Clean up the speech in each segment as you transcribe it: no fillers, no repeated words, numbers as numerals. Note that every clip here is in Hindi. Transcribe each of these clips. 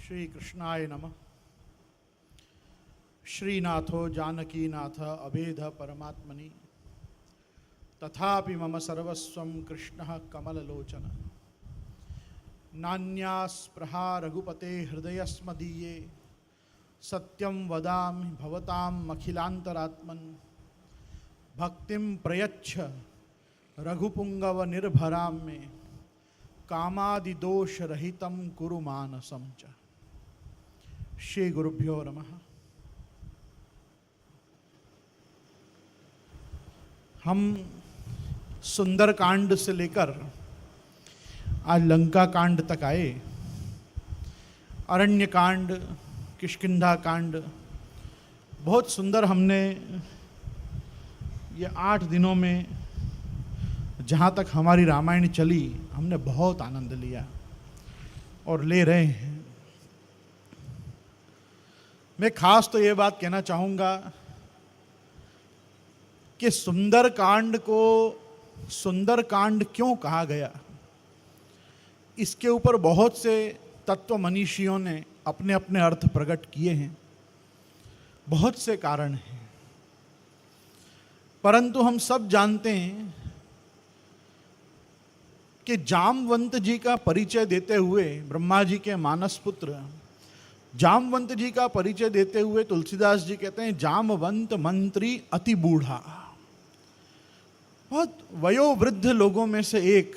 श्री कृष्णाय नमः। श्रीनाथो जानकीनाथ अभेद परमात्मनि तथापि मम सर्वस्वं कृष्णः कमललोचन। नान्या स्पृहा रघुपते हृदयस्मदीये सत्यं वदामि भवताम् अखिलान्तरात्मन्। भक्तिं प्रयच्छ रघुपुंगव निर्भरां मे कामादिदोष रहितं कुरु मानसं च। श्री गुरुभ्यो नमः। हम सुंदर कांड से लेकर आज लंका कांड तक आए। अरण्य कांड, किष्किंधा कांड बहुत सुंदर हमने ये 8 दिनों में जहाँ तक हमारी रामायण चली हमने बहुत आनंद लिया और ले रहे हैं। मैं खास तो ये बात कहना चाहूँगा कि सुंदर कांड को सुंदर कांड क्यों कहा गया, इसके ऊपर बहुत से तत्व मनीषियों ने अपने अपने अर्थ प्रकट किए हैं। बहुत से कारण हैं, परंतु हम सब जानते हैं कि जामवंत जी का परिचय देते हुए, ब्रह्मा जी के मानस पुत्र जामवंत जी का परिचय देते हुए तुलसीदास जी कहते हैं जामवंत मंत्री अति बूढ़ा। बहुत वयोवृद्ध लोगों में से एक,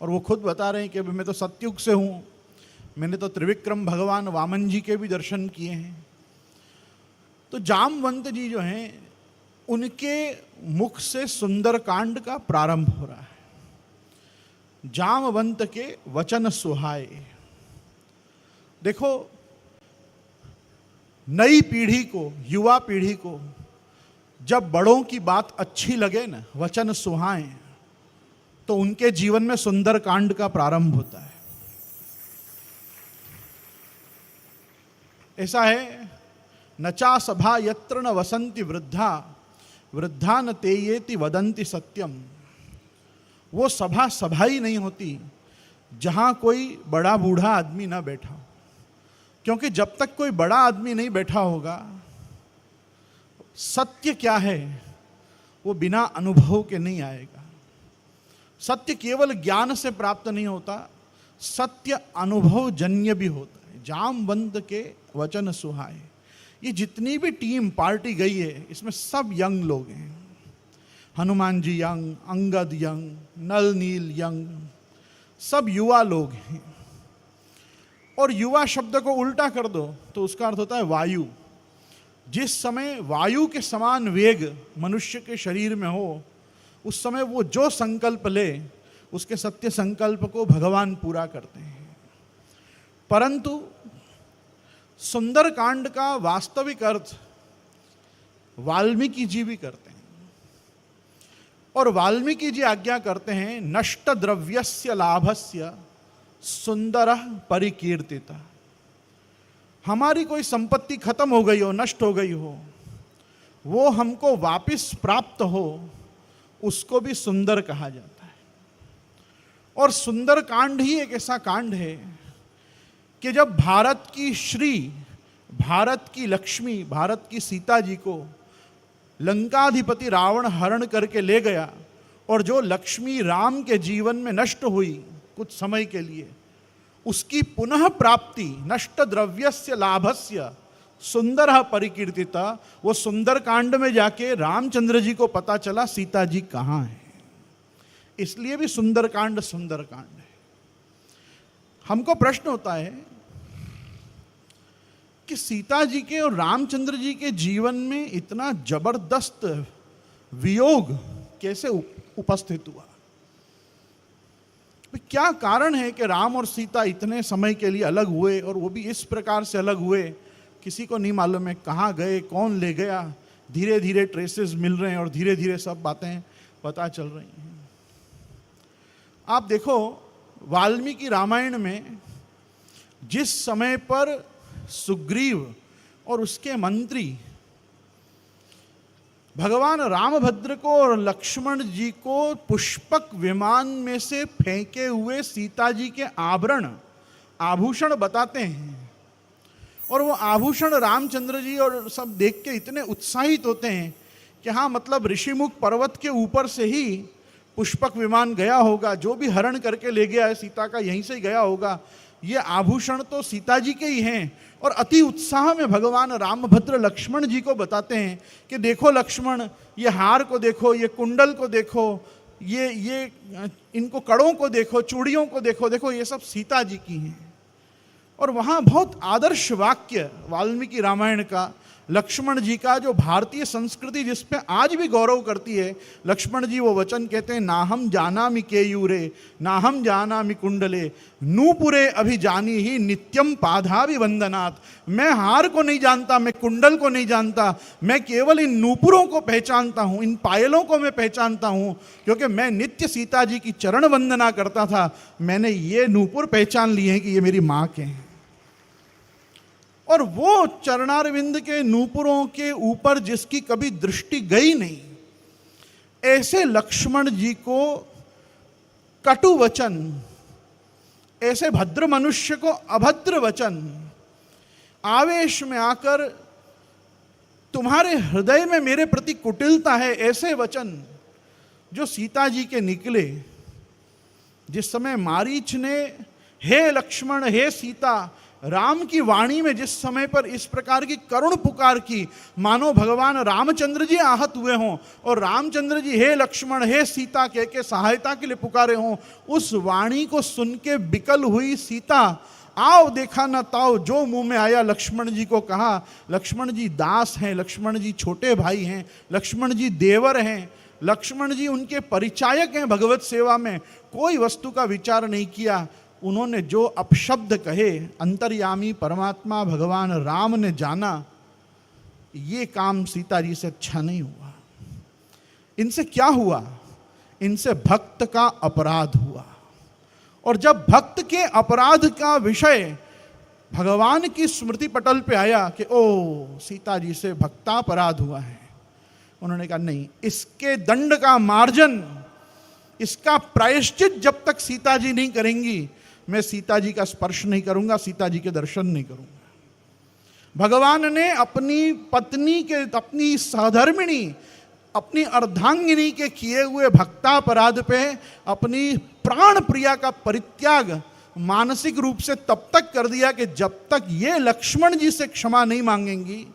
और वो खुद बता रहे हैं कि मैं तो सतयुग से हूँ, मैंने तो त्रिविक्रम भगवान वामन जी के भी दर्शन किए हैं। तो जामवंत जी जो हैं उनके मुख से सुंदर कांड का प्रारंभ हो रहा है। जामवंत के वचन सुहाए। देखो, नई पीढ़ी को, युवा पीढ़ी को जब बड़ों की बात अच्छी लगे ना, वचन सुहाएं, तो उनके जीवन में सुंदर कांड का प्रारंभ होता है। ऐसा है, नचा सभा यत्र न वसंति वृद्धा वृद्धा न तेयेति वदंति सत्यम। वो सभा सभा ही नहीं होती जहां कोई बड़ा बूढ़ा आदमी ना बैठा हो, क्योंकि जब तक कोई बड़ा आदमी नहीं बैठा होगा, सत्य क्या है वो बिना अनुभव के नहीं आएगा। सत्य केवल ज्ञान से प्राप्त नहीं होता, सत्य अनुभव जन्य भी होता है। जामवंत के वचन सुहाए। ये जितनी भी टीम पार्टी गई है इसमें सब यंग लोग हैं। हनुमान जी यंग, अंगद यंग, नल नील यंग, सब युवा लोग हैं। और युवा शब्द को उल्टा कर दो तो उसका अर्थ होता है वायु। जिस समय वायु के समान वेग मनुष्य के शरीर में हो, उस समय वो जो संकल्प ले उसके सत्य संकल्प को भगवान पूरा करते हैं। परंतु सुंदर कांड का वास्तविक अर्थ वाल्मीकि जी भी करते हैं, और वाल्मीकि जी आज्ञा करते हैं नष्ट द्रव्यस्य लाभस्य सुंदर परिकीर्तिता। हमारी कोई संपत्ति खत्म हो गई हो, नष्ट हो गई हो, वो हमको वापस प्राप्त हो, उसको भी सुंदर कहा जाता है। और सुंदर कांड ही एक ऐसा कांड है कि जब भारत की श्री, भारत की लक्ष्मी, भारत की सीता जी को लंकाधिपति रावण हरण करके ले गया, और जो लक्ष्मी राम के जीवन में नष्ट हुई कुछ समय के लिए, उसकी पुनः प्राप्ति नष्ट द्रव्यस्य लाभस्य सुंदर परिकीर्तिता। वो सुंदर कांड में जाके रामचंद्र जी को पता चला सीता जी कहाँ है। इसलिए भी सुंदर कांड है। हमको प्रश्न होता है कि सीता जी के और रामचंद्र जी के जीवन में इतना जबरदस्त वियोग कैसे उपस्थित हुआ। क्या कारण है कि राम और सीता इतने समय के लिए अलग हुए, और वो भी इस प्रकार से अलग हुए, किसी को नहीं मालूम है कहाँ गए, कौन ले गया। धीरे धीरे ट्रेसेस मिल रहे हैं और धीरे धीरे सब बातें पता चल रही हैं। आप देखो, वाल्मीकि रामायण में जिस समय पर सुग्रीव और उसके मंत्री भगवान रामभद्र को और लक्ष्मण जी को पुष्पक विमान में से फेंके हुए सीता जी के आभूषण बताते हैं और वो आभूषण रामचंद्र जी और सब देख के इतने उत्साहित होते हैं कि हाँ, मतलब ऋषिमुख पर्वत के ऊपर से ही पुष्पक विमान गया होगा, जो भी हरण करके ले गया है सीता का यहीं से ही गया होगा, ये आभूषण तो सीता जी के ही हैं। और अति उत्साह में भगवान रामभद्र लक्ष्मण जी को बताते हैं कि देखो लक्ष्मण, ये हार को देखो, ये कुंडल को देखो, ये इनको कड़ों को देखो, चूड़ियों को देखो, देखो ये सब सीता जी की हैं। और वहाँ बहुत आदर्श वाक्य वाल्मीकि रामायण का, लक्ष्मण जी का, जो भारतीय संस्कृति जिस पे आज भी गौरव करती है, लक्ष्मण जी वो वचन कहते हैं, नाहम जानामि केयूरे नाहम जानामि कुंडले नूपुरे अभिजानी ही नित्यम पादाभिवंदनात्। मैं हार को नहीं जानता, मैं कुंडल को नहीं जानता, मैं केवल इन नूपुरों को पहचानता हूँ, इन पायलों को मैं पहचानता हूँ, क्योंकि मैं नित्य सीता जी की चरण वंदना करता था। मैंने ये नूपुर पहचान लिए हैं कि ये मेरी माँ के हैं। और वो चरणारविंद के नूपुरों के ऊपर जिसकी कभी दृष्टि गई नहीं, ऐसे लक्ष्मण जी को कटु वचन, ऐसे भद्र मनुष्य को अभद्र वचन, आवेश में आकर तुम्हारे हृदय में मेरे प्रति कुटिलता है, ऐसे वचन जो सीता जी के निकले। जिस समय मारीच ने हे लक्ष्मण, हे सीता, राम की वाणी में जिस समय पर इस प्रकार की करुण पुकार की, मानो भगवान रामचंद्र जी आहत हुए हों और रामचंद्र जी हे लक्ष्मण, हे सीता कह के सहायता के लिए पुकारे हों, उस वाणी को सुन के बिकल हुई सीता, आओ देखा न ताओ, जो मुंह में आया लक्ष्मण जी को कहा। लक्ष्मण जी दास हैं, लक्ष्मण जी छोटे भाई हैं, लक्ष्मण जी देवर हैं, लक्ष्मण जी उनके परिचायक हैं भगवत सेवा में। कोई वस्तु का विचार नहीं किया। उन्होंने जो अपशब्द कहे, अंतर्यामी परमात्मा भगवान राम ने जाना, ये काम सीता जी से अच्छा नहीं हुआ। इनसे क्या हुआ? इनसे भक्त का अपराध हुआ। और जब भक्त के अपराध का विषय भगवान की स्मृति पटल पे आया कि ओ सीता जी से भक्तापराध हुआ है, उन्होंने कहा नहीं, इसके दंड का मार्जन, इसका प्रायश्चित जब तक सीता जी नहीं करेंगी, मैं सीता जी का स्पर्श नहीं करूंगा, सीता जी के दर्शन नहीं करूंगा। भगवान ने अपनी पत्नी के, अपनी सहधर्मिणी, अपनी अर्धांगिनी के किए हुए भक्तापराध पे अपनी प्राण प्रिया का परित्याग मानसिक रूप से तब तक कर दिया कि जब तक ये लक्ष्मण जी से क्षमा नहीं मांगेंगी,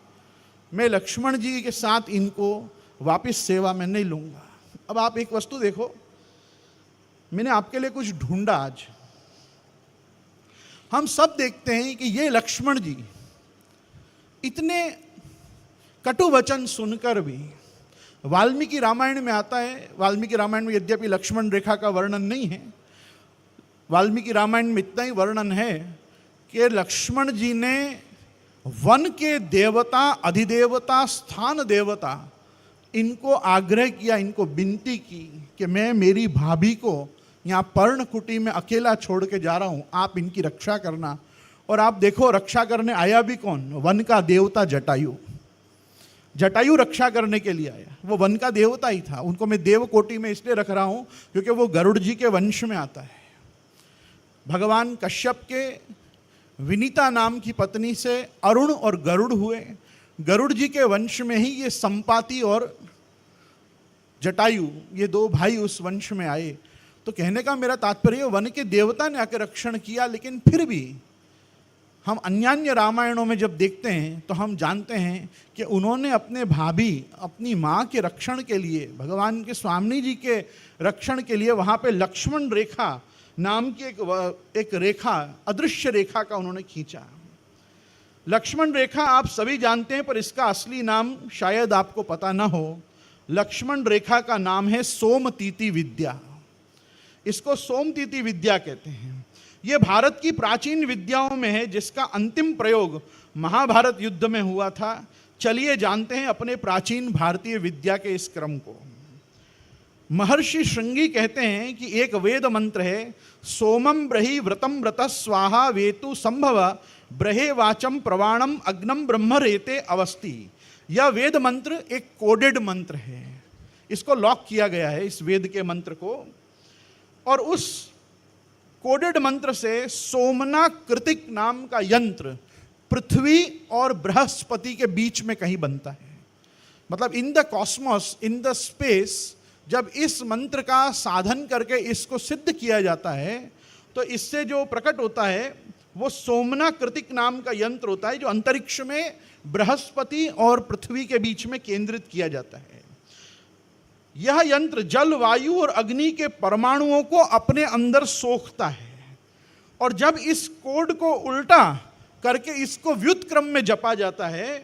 मैं लक्ष्मण जी के साथ इनको वापस सेवा में नहीं लूंगा। अब आप एक वस्तु देखो, मैंने आपके लिए कुछ ढूंढा आज। हम सब देखते हैं कि ये लक्ष्मण जी इतने कटु वचन सुनकर भी, वाल्मीकि रामायण में आता है, वाल्मीकि रामायण में यद्यपि लक्ष्मण रेखा का वर्णन नहीं है, वाल्मीकि रामायण में इतना ही वर्णन है कि लक्ष्मण जी ने वन के देवता, अधिदेवता, स्थान देवता, इनको आग्रह किया, इनको विनती की कि मैं मेरी भाभी को यहाँ पर्णकुटी में अकेला छोड़ के जा रहा हूँ, आप इनकी रक्षा करना। और आप देखो रक्षा करने आया भी कौन? वन का देवता जटायु। जटायु रक्षा करने के लिए आया, वो वन का देवता ही था। उनको मैं देव कोटि में इसलिए रख रहा हूँ क्योंकि वो गरुड़ जी के वंश में आता है। भगवान कश्यप के विनीता नाम की पत्नी से अरुण और गरुड़ हुए। गरुड़ जी के वंश में ही ये संपाति और जटायु, ये दो भाई उस वंश में आए। तो कहने का मेरा तात्पर्य, वन के देवता ने आकर रक्षण किया, लेकिन फिर भी हम अन्यान्य रामायणों में जब देखते हैं तो हम जानते हैं कि उन्होंने अपने भाभी, अपनी माँ के रक्षण के लिए, भगवान के स्वामी जी के रक्षण के लिए वहाँ पे लक्ष्मण रेखा नाम की एक रेखा, अदृश्य रेखा का उन्होंने खींचा। लक्ष्मण रेखा आप सभी जानते हैं, पर इसका असली नाम शायद आपको पता न हो। लक्ष्मण रेखा का नाम है सोमतीति विद्या। इसको सोमतीति विद्या कहते हैं। यह भारत की प्राचीन विद्याओं में है, जिसका अंतिम प्रयोग महाभारत युद्ध में हुआ था। चलिए जानते हैं अपने प्राचीन भारतीय विद्या के इस क्रम को। महर्षि श्रृंगी कहते हैं कि एक वेद मंत्र है, सोमम ब्रही व्रतम व्रतः स्वाहा वेतु संभव ब्रहे वाचम प्रवाणम अग्नम ब्रह्म रेते अवस्थी। यह वेद मंत्र एक कोडेड मंत्र है, इसको लॉक किया गया है, इस वेद के मंत्र को। और उस कोडेड मंत्र से सोमना कृतिक नाम का यंत्र पृथ्वी और बृहस्पति के बीच में कहीं बनता है। मतलब in the Cosmos, in the space, जब इस मंत्र का साधन करके इसको सिद्ध किया जाता है तो इससे जो प्रकट होता है वो सोमना कृतिक नाम का यंत्र होता है, जो अंतरिक्ष में बृहस्पति और पृथ्वी के बीच में केंद्रित किया जाता है। यह यंत्र जल, वायु और अग्नि के परमाणुओं को अपने अंदर सोखता है, और जब इस कोड को उल्टा करके इसको व्युत्क्रम में जपा जाता है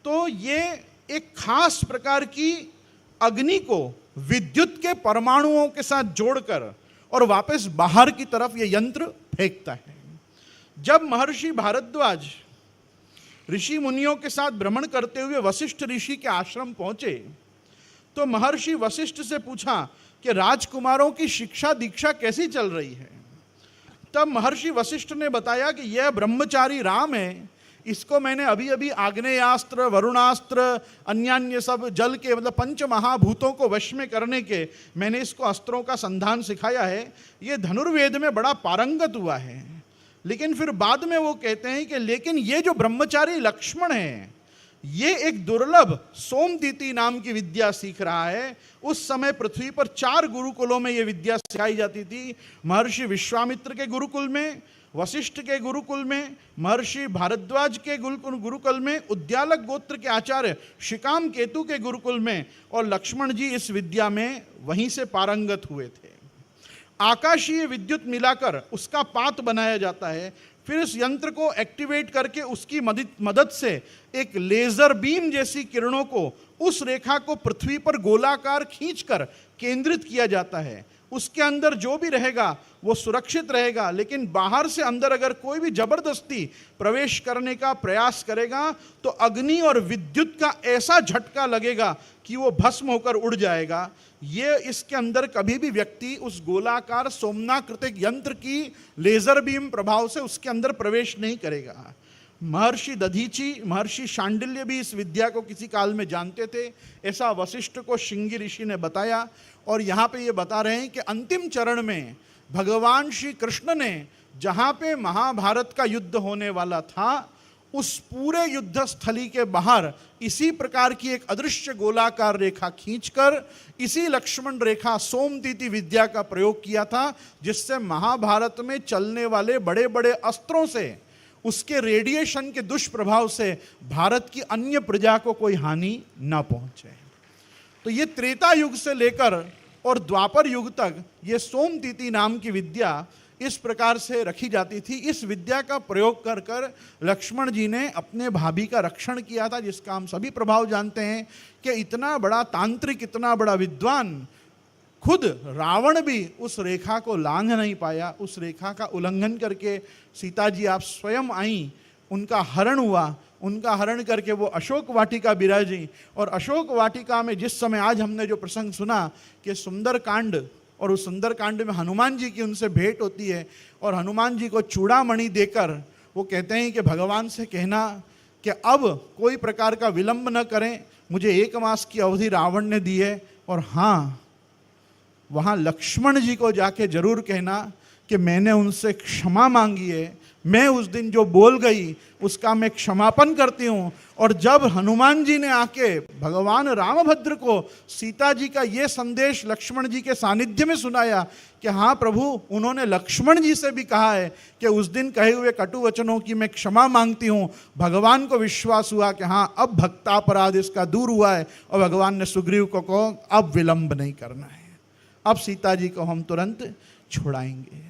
तो ये एक खास प्रकार की अग्नि को विद्युत के परमाणुओं के साथ जोड़कर और वापस बाहर की तरफ ये यंत्र फेंकता है। जब महर्षि भारद्वाज ऋषि मुनियों के साथ भ्रमण करते हुए वशिष्ठ ऋषि के आश्रम पहुंचे तो महर्षि वशिष्ठ से पूछा कि राजकुमारों की शिक्षा दीक्षा कैसी चल रही है। तब महर्षि वशिष्ठ ने बताया कि यह ब्रह्मचारी राम है, इसको मैंने अभी अभी आग्नेयास्त्र, वरुणास्त्र, अन्यान्य सब जल के मतलब पंच महाभूतों को वश में करने के मैंने इसको अस्त्रों का संधान सिखाया है। ये धनुर्वेद में बड़ा पारंगत हुआ है। लेकिन फिर बाद में वो कहते हैं कि लेकिन ये जो ब्रह्मचारी लक्ष्मण है ये एक दुर्लभ सोमदीति नाम की विद्या सीख रहा है। उस समय पृथ्वी पर 4 गुरुकुलों में ये विद्या सिखाई जाती थी। महर्षि विश्वामित्र के गुरुकुल में, वशिष्ठ के गुरुकुल में, महर्षि भारद्वाज के गुरुकुल में, उद्यालक गोत्र के आचार्य शिकाम केतु के गुरुकुल में, और लक्ष्मण जी इस विद्या में वहीं से पारंगत हुए थे। आकाशीय विद्युत मिलाकर उसका पात बनाया जाता है, फिर इस यंत्र को एक्टिवेट करके उसकी मदद से एक लेजर बीम जैसी किरणों को उस रेखा को पृथ्वी पर गोलाकार खींचकर केंद्रित किया जाता है। उसके अंदर जो भी रहेगा वो सुरक्षित रहेगा, लेकिन बाहर से अंदर अगर कोई भी जबरदस्ती प्रवेश करने का प्रयास करेगा तो अग्नि और विद्युत का ऐसा झटका लगेगा कि वो भस्म होकर उड़ जाएगा। ये इसके अंदर कभी भी व्यक्ति उस गोलाकार सोमनाकृतिक यंत्र की लेजर बीम प्रभाव से उसके अंदर प्रवेश नहीं करेगा। महर्षि दधीची, महर्षि शांडिल्य भी इस विद्या को किसी काल में जानते थे, ऐसा वशिष्ठ को श्रृंगी ऋषि ने बताया। और यहाँ पे ये बता रहे हैं कि अंतिम चरण में भगवान श्री कृष्ण ने जहाँ पे महाभारत का युद्ध होने वाला था उस पूरे युद्ध स्थली के बाहर इसी प्रकार की एक अदृश्य गोलाकार रेखा खींचकर इसी लक्ष्मण रेखा सोमदीति विद्या का प्रयोग किया था, जिससे महाभारत में चलने वाले बड़े बड़े अस्त्रों से, उसके रेडिएशन के दुष्प्रभाव से भारत की अन्य प्रजा को कोई हानि न पहुंचे। तो ये त्रेता युग से लेकर और द्वापर युग तक ये सोमदीति नाम की विद्या इस प्रकार से रखी जाती थी। इस विद्या का प्रयोग कर कर लक्ष्मण जी ने अपने भाभी का रक्षण किया था, जिसका हम सभी प्रभाव जानते हैं कि इतना बड़ा तांत्रिक, इतना बड़ा विद्वान, खुद रावण भी उस रेखा को लांघ नहीं पाया। उस रेखा का उल्लंघन करके सीता जी आप स्वयं आई, उनका हरण हुआ, उनका हरण करके वो अशोक वाटिका बिराजी। और अशोक वाटिका में जिस समय आज हमने जो प्रसंग सुना कि सुंदरकांड, और उस सुंदरकांड में हनुमान जी की उनसे भेंट होती है और हनुमान जी को चूड़ामणि देकर वो कहते हैं कि भगवान से कहना कि अब कोई प्रकार का विलंब न करें, मुझे 1 मास की अवधि रावण ने दी है, और हाँ वहाँ लक्ष्मण जी को जाके जरूर कहना कि मैंने उनसे क्षमा मांगी है, मैं उस दिन जो बोल गई उसका मैं क्षमापन करती हूँ। और जब हनुमान जी ने आके भगवान रामभद्र को सीता जी का ये संदेश लक्ष्मण जी के सानिध्य में सुनाया कि हाँ प्रभु, उन्होंने लक्ष्मण जी से भी कहा है कि उस दिन कहे हुए कटु वचनों की मैं क्षमा मांगती हूँ, भगवान को विश्वास हुआ कि हाँ अब भक्तापराध इसका दूर हुआ है। और भगवान ने सुग्रीव को कहा अब विलंब नहीं करना है, अब सीता जी को हम तुरंत छुड़ाएंगे।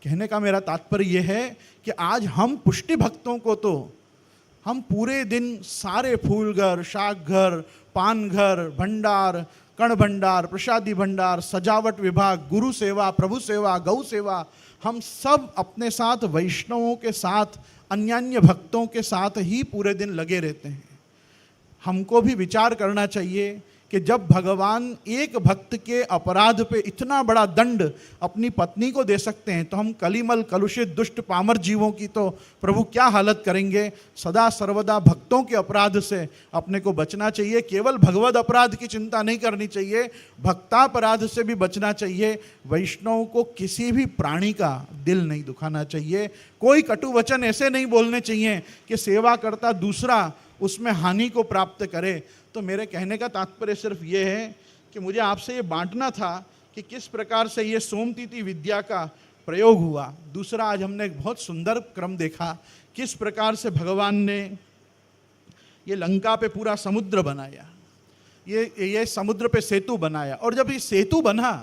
कहने का मेरा तात्पर्य यह है कि आज हम पुष्टि भक्तों को तो हम पूरे दिन सारे फूल घर, शाक घर, पान घर, भंडार, कण भंडार, प्रसादी भंडार, सजावट विभाग, गुरु सेवा, प्रभु सेवा, गौ सेवा, हम सब अपने साथ वैष्णवों के साथ, अन्यान्य भक्तों के साथ ही पूरे दिन लगे रहते हैं। हमको भी विचार करना चाहिए कि जब भगवान एक भक्त के अपराध पे इतना बड़ा दंड अपनी पत्नी को दे सकते हैं, तो हम कलिमल कलुषित दुष्ट पामर जीवों की तो प्रभु क्या हालत करेंगे। सदा सर्वदा भक्तों के अपराध से अपने को बचना चाहिए। केवल भगवद अपराध की चिंता नहीं करनी चाहिए, भक्तापराध से भी बचना चाहिए। वैष्णव को किसी भी प्राणी का दिल नहीं दुखाना चाहिए। कोई कटु वचन ऐसे नहीं बोलने चाहिए कि सेवा करता दूसरा उसमें हानि को प्राप्त करे। तो मेरे कहने का तात्पर्य सिर्फ ये है कि मुझे आपसे ये बांटना था कि किस प्रकार से ये सोमतीति विद्या का प्रयोग हुआ। दूसरा, आज हमने एक बहुत सुंदर क्रम देखा, किस प्रकार से भगवान ने ये लंका पे पूरा समुद्र बनाया, ये समुद्र पे सेतु बनाया। और जब ये सेतु बना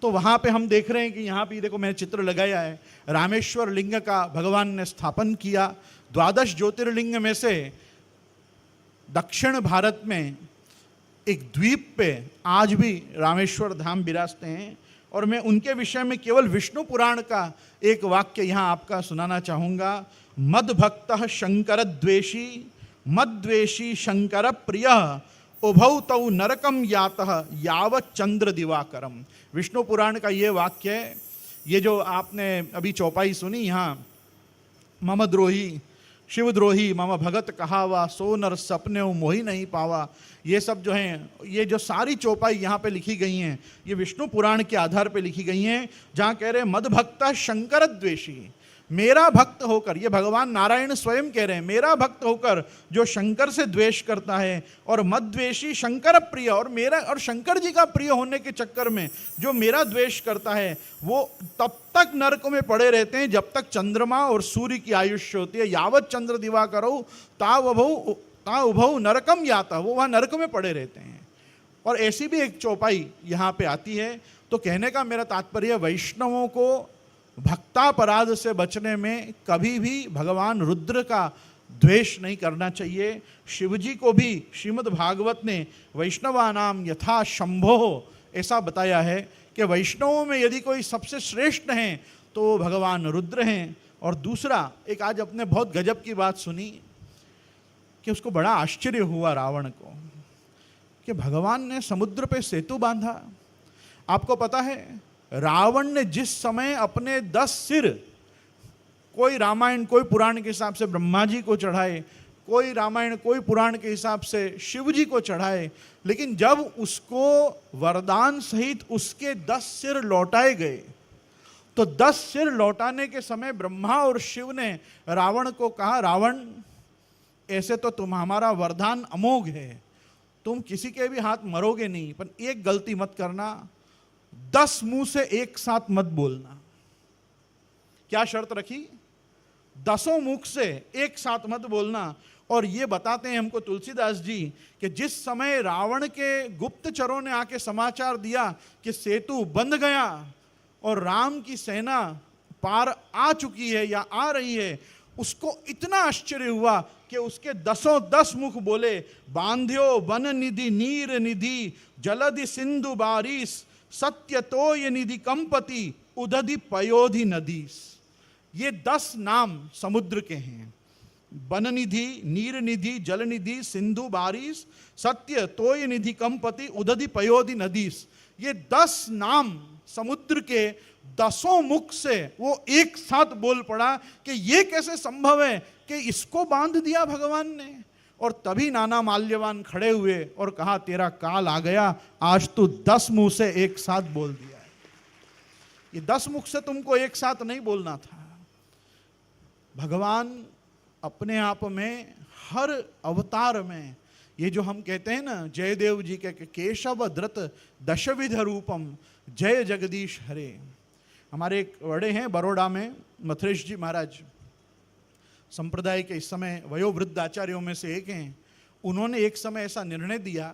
तो वहाँ पे हम देख रहे हैं कि यहाँ पे देखो मैंने चित्र लगाया है, रामेश्वर लिंग का भगवान ने स्थापन किया। 12 ज्योतिर्लिंग में से दक्षिण भारत में एक द्वीप पे आज भी रामेश्वर धाम विराजते हैं। और मैं उनके विषय में केवल विष्णु पुराण का एक वाक्य यहाँ आपका सुनाना चाहूँगा। मद भक्त शंकर द्वेषी मद्वेषी शंकर प्रिय उभौ तौ नरकम यातः यावत् चंद्र दिवाकरम। विष्णु पुराण का ये वाक्य है। ये जो आपने अभी चौपाई सुनी यहाँ, मम द्रोही शिवद्रोही मम भगत कहावा सो नर सपने मोही नहीं पावा, ये सब जो हैं, ये जो सारी चौपाई यहाँ पे लिखी गई हैं, ये विष्णु पुराण के आधार पे लिखी गई हैं। जहाँ कह रहे हैं मद भक्ता शंकर द्वेषी, मेरा भक्त होकर, ये भगवान नारायण स्वयं कह रहे हैं, मेरा भक्त होकर जो शंकर से द्वेष करता है, और मद्वेषी शंकर प्रिय, और मेरा और शंकर जी का प्रिय होने के चक्कर में जो मेरा द्वेष करता है, वो तब तक नरक में पड़े रहते हैं जब तक चंद्रमा और सूर्य की आयुष्य होती है। यावत चंद्र दिवा करो ता उभौ नरकम याता, वो वहाँ नरक में पड़े रहते हैं। और ऐसी भी एक चौपाई यहाँ पे आती है। तो कहने का मेरा तात्पर्य, वैष्णवों को भक्तापराध से बचने में कभी भी भगवान रुद्र का द्वेष नहीं करना चाहिए। शिवजी को भी श्रीमद् भागवत ने वैष्णवानाम यथा शंभो ऐसा बताया है कि वैष्णवों में यदि कोई सबसे श्रेष्ठ हैं तो भगवान रुद्र हैं। और दूसरा, एक आज अपने बहुत गजब की बात सुनी कि उसको बड़ा आश्चर्य हुआ रावण को कि भगवान ने समुद्र पे सेतु बांधा। आपको पता है, रावण ने जिस समय अपने 10 सिर, कोई रामायण कोई पुराण के हिसाब से ब्रह्मा जी को चढ़ाए, कोई रामायण कोई पुराण के हिसाब से शिव जी को चढ़ाए, लेकिन जब उसको वरदान सहित उसके 10 सिर लौटाए गए, तो 10 सिर लौटाने के समय ब्रह्मा और शिव ने रावण को कहा, रावण ऐसे तो तुम, हमारा वरदान अमोघ है, तुम किसी के भी हाथ मरोगे नहीं, पर एक गलती मत करना, 10 मुंह से एक साथ मत बोलना। क्या शर्त रखी? 10 मुख से एक साथ मत बोलना। और ये बताते हैं हमको तुलसीदास जी कि जिस समय रावण के गुप्तचरों ने आके समाचार दिया कि सेतु बंध गया और राम की सेना पार आ चुकी है या आ रही है, उसको इतना आश्चर्य हुआ कि उसके 10 मुख बोले, बांध्यो वन निधि नीर निधि जलधि सिंधु बारिश सत्य तो ये निधि कंपति उदधि पयोधि नदीस। ये 10 नाम समुद्र के हैं, वन निधि, नीर निधि, जल निधि, सिंधु बारिश, सत्य तो ये निधि कंपति उदधि पयोधि नदीस। ये 10 नाम समुद्र के 10 मुख से वो एक साथ बोल पड़ा कि ये कैसे संभव है कि इसको बांध दिया भगवान ने। और तभी नाना माल्यवान खड़े हुए और कहा, तेरा काल आ गया, आज तू 10 मुंह से एक साथ बोल दिया है। ये 10 मुख से तुमको एक साथ नहीं बोलना था। भगवान अपने आप में हर अवतार में, ये जो हम कहते हैं ना, जयदेव जी के केशव धृत दशविध रूपम जय जगदीश हरे। हमारे एक बड़े हैं बड़ौदा में, मथुरेश जी महाराज, संप्रदाय के इस समय वयोवृद्ध आचार्यों में से एक हैं। उन्होंने एक समय ऐसा निर्णय दिया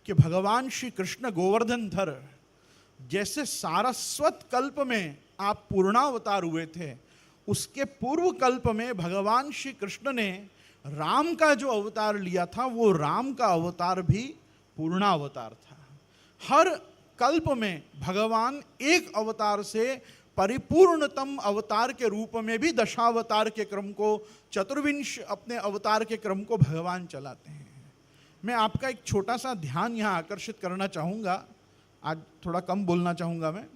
कि भगवान श्री कृष्ण गोवर्धन धर जैसे सारस्वत कल्प में आप पूर्णावतार हुए थे, उसके पूर्व कल्प में भगवान श्री कृष्ण ने राम का जो अवतार लिया था, वो राम का अवतार भी पूर्णावतार था। हर कल्प में भगवान एक अवतार से परिपूर्णतम अवतार के रूप में भी दशावतार के क्रम को, चतुर्विंश अपने अवतार के क्रम को भगवान चलाते हैं। मैं आपका एक छोटा सा ध्यान यहाँ आकर्षित करना चाहूँगा। आज थोड़ा कम बोलना चाहूँगा मैं।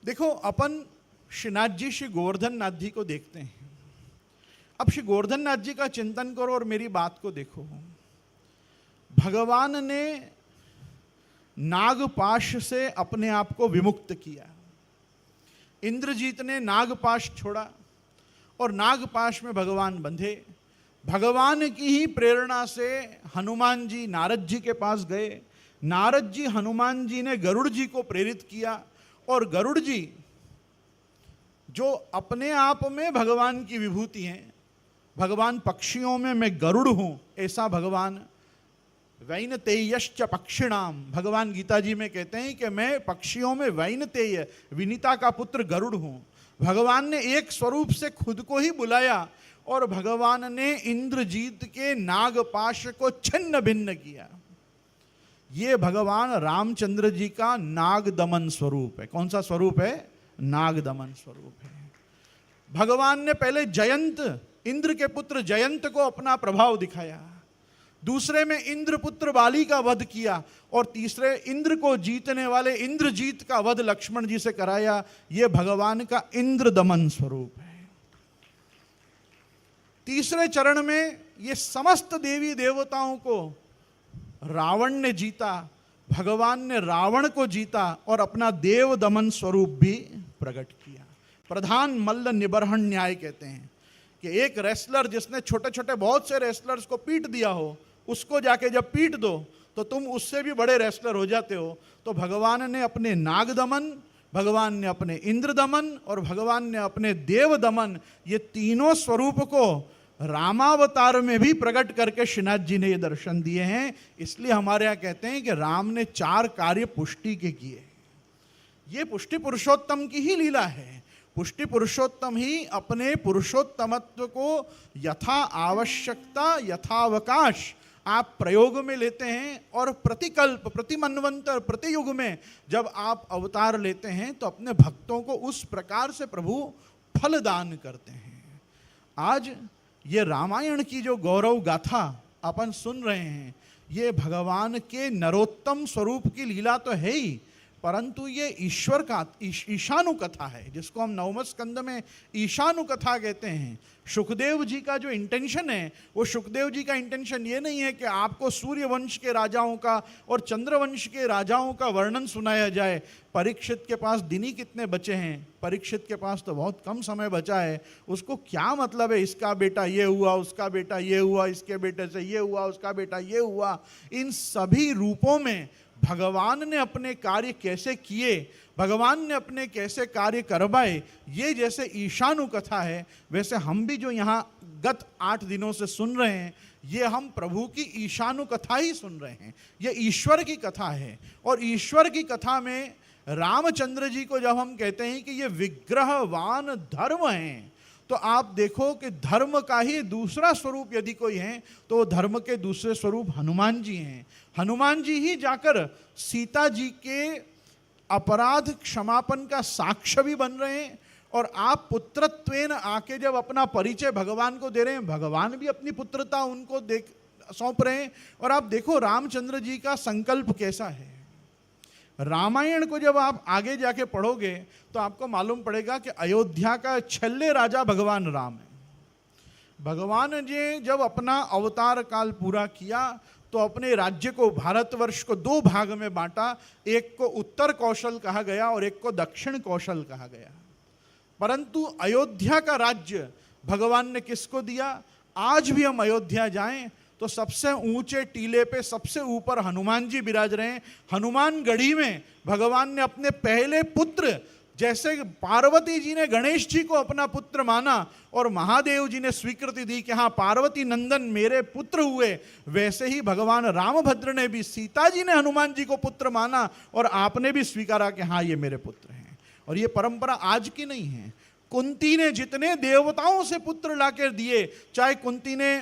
देखो, अपन श्रीनाथ जी श्री गोवर्धन नाथ जी को देखते हैं। अब श्री गोवर्धन नाथ जी का चिंतन करो और मेरी बात को देखो। भगवान ने नागपाश से अपने आप को विमुक्त किया। इंद्रजीत ने नागपाश छोड़ा और नागपाश में भगवान बंधे। भगवान की ही प्रेरणा से हनुमान जी नारद जी के पास गए। नारद जी हनुमान जी ने गरुड़ जी को प्रेरित किया और गरुड़ जी जो अपने आप में भगवान की विभूति हैं, भगवान पक्षियों में मैं गरुड़ हूं, ऐसा भगवान वैनतेयश्च पक्षिणाम, भगवान गीता जी में कहते हैं कि मैं पक्षियों में वैनतेय, विनीता का पुत्र गरुड़ हूं। भगवान ने एक स्वरूप से खुद को ही बुलाया और भगवान ने इंद्रजीत के नागपाश को छिन्न भिन्न किया। ये भगवान रामचंद्र जी का नागदमन स्वरूप है। कौन सा स्वरूप है? नागदमन स्वरूप है। भगवान ने पहले जयंत, इंद्र के पुत्र जयंत को अपना प्रभाव दिखाया, दूसरे में इंद्रपुत्र बाली का वध किया और तीसरे इंद्र को जीतने वाले इंद्रजीत का वध लक्ष्मण जी से कराया। यह भगवान का इंद्र दमन स्वरूप है। तीसरे चरण में ये समस्त देवी देवताओं को रावण ने जीता, भगवान ने रावण को जीता और अपना देव दमन स्वरूप भी प्रकट किया। प्रधान मल्ल निबर्हण न्याय कहते हैं कि एक रेसलर जिसने छोटे छोटे बहुत से रेसलर्स को पीट दिया हो, उसको जाके जब पीट दो तो तुम उससे भी बड़े रेसलर हो जाते हो। तो भगवान ने अपने नाग दमन, भगवान ने अपने इंद्र दमन और भगवान ने अपने देव दमन, ये तीनों स्वरूप को रामावतार में भी प्रकट करके श्रीनाथ जी ने ये दर्शन दिए हैं। इसलिए हमारे यहाँ कहते हैं कि राम ने 4 कार्य पुष्टि के किए। ये पुष्टि पुरुषोत्तम की ही लीला है। पुष्टि पुरुषोत्तम ही अपने पुरुषोत्तमत्व को यथा आवश्यकता यथावकाश आप प्रयोग में लेते हैं और प्रतिकल्प, प्रतिमन्वंतर, प्रतियुग में जब आप अवतार लेते हैं तो अपने भक्तों को उस प्रकार से प्रभु फल दान करते हैं। आज ये रामायण की जो गौरव गाथा अपन सुन रहे हैं, ये भगवान के नरोत्तम स्वरूप की लीला तो है ही, परंतु ये ईश्वर का ईशानु कथा है, जिसको हम 9वें स्कंद में ईशानु कथा कहते हैं। सुखदेव जी का जो इंटेंशन है, वो सुखदेव जी का इंटेंशन ये नहीं है कि आपको सूर्य वंश के राजाओं का और चंद्रवंश के राजाओं का वर्णन सुनाया जाए। परीक्षित के पास दिन ही कितने बचे हैं, परीक्षित के पास तो बहुत कम समय बचा है। उसको क्या मतलब है इसका बेटा ये हुआ, उसका बेटा ये हुआ, इसके बेटे से ये हुआ, उसका बेटा ये हुआ। इन सभी रूपों में भगवान ने अपने कार्य कैसे किए, भगवान ने अपने कैसे कार्य करवाए, ये जैसे ईशानु कथा है, वैसे हम भी जो यहाँ गत 8 दिनों से सुन रहे हैं, ये हम प्रभु की ईशानु कथा ही सुन रहे हैं। ये ईश्वर की कथा है। और ईश्वर की कथा में रामचंद्र जी को जब हम कहते हैं कि ये विग्रहवान धर्म हैं, तो आप देखो कि धर्म का ही दूसरा स्वरूप यदि कोई है तो धर्म के दूसरे स्वरूप हनुमान जी हैं। हनुमान जी ही जाकर सीता जी के अपराध क्षमापन का साक्ष्य भी बन रहे हैं। और आप पुत्रत्वेन आके जब अपना परिचय भगवान को दे रहे हैं, भगवान भी अपनी पुत्रता उनको सौंप रहे हैं। और आप देखो रामचंद्र जी का संकल्प कैसा है। रामायण को जब आप आगे जाके पढ़ोगे तो आपको मालूम पड़ेगा कि अयोध्या का छल्ले राजा भगवान राम है। भगवान जी जब अपना अवतार काल पूरा किया तो अपने राज्य को, भारतवर्ष को 2 भाग में बांटा। एक को उत्तर कौशल कहा गया और एक को दक्षिण कौशल कहा गया। परंतु अयोध्या का राज्य भगवान ने किसको दिया? आज भी हम अयोध्या जाएं तो सबसे ऊंचे टीले पे सबसे ऊपर हनुमान जी विराज रहे हैं। हनुमान गढ़ी में भगवान ने अपने पहले पुत्र, जैसे पार्वती जी ने गणेश जी को अपना पुत्र माना और महादेव जी ने स्वीकृति दी कि हाँ पार्वती नंदन मेरे पुत्र हुए, वैसे ही भगवान रामभद्र ने भी, सीता जी ने हनुमान जी को पुत्र माना और आपने भी स्वीकारा कि हाँ ये मेरे पुत्र हैं। और ये परंपरा आज की नहीं है। कुंती ने जितने देवताओं से पुत्र लाकर दिए, चाहे कुंती ने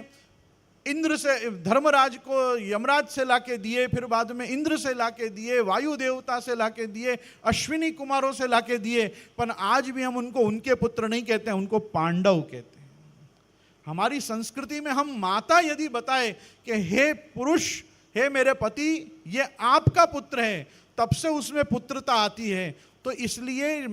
इंद्र से, धर्मराज को यमराज से लाके दिए, फिर बाद में इंद्र से लाके दिए, वायु देवता से लाके दिए, अश्विनी कुमारों से लाके दिए, पर आज भी हम उनको उनके पुत्र नहीं कहते हैं, उनको पांडव कहते हैं। हमारी संस्कृति में हम माता यदि बताए कि हे पुरुष, हे मेरे पति, ये आपका पुत्र है, तब से उसमें पुत्रता आती है। तो इसलिए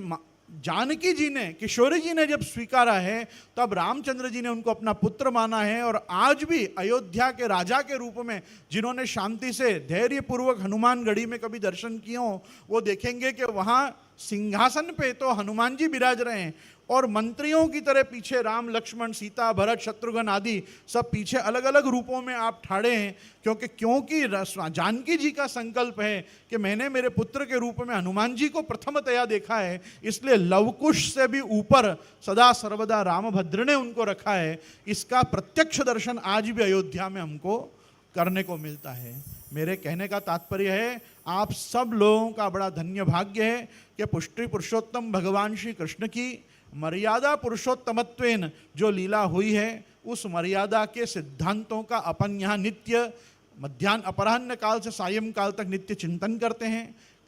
जानकी जी ने, किशोरी जी ने जब स्वीकारा है, तब रामचंद्र जी ने उनको अपना पुत्र माना है। और आज भी अयोध्या के राजा के रूप में जिन्होंने शांति से धैर्यपूर्वक हनुमानगढ़ी में कभी दर्शन किए हो, वो देखेंगे कि वहाँ सिंहासन पे तो हनुमान जी विराज रहे हैं और मंत्रियों की तरह पीछे राम, लक्ष्मण, सीता, भरत, शत्रुघ्न आदि सब पीछे अलग अलग रूपों में आप ठाड़े हैं। क्योंकि जानकी जी का संकल्प है कि मैंने मेरे पुत्र के रूप में हनुमान जी को प्रथमतया देखा है, इसलिए लवकुश से भी ऊपर सदा सर्वदा रामभद्र ने उनको रखा है। इसका प्रत्यक्ष दर्शन आज भी अयोध्या में हमको करने को मिलता है। मेरे कहने का तात्पर्य है, आप सब लोगों का बड़ा धन्य भाग्य है कि पुष्टि पुरुषोत्तम भगवान श्री कृष्ण की मर्यादा पुरुषोत्तमत्वेन जो लीला हुई है, उस मर्यादा के सिद्धांतों का अपन यहाँ नित्य मध्यान्ह अपराह्न काल से सायं काल तक नित्य चिंतन करते हैं।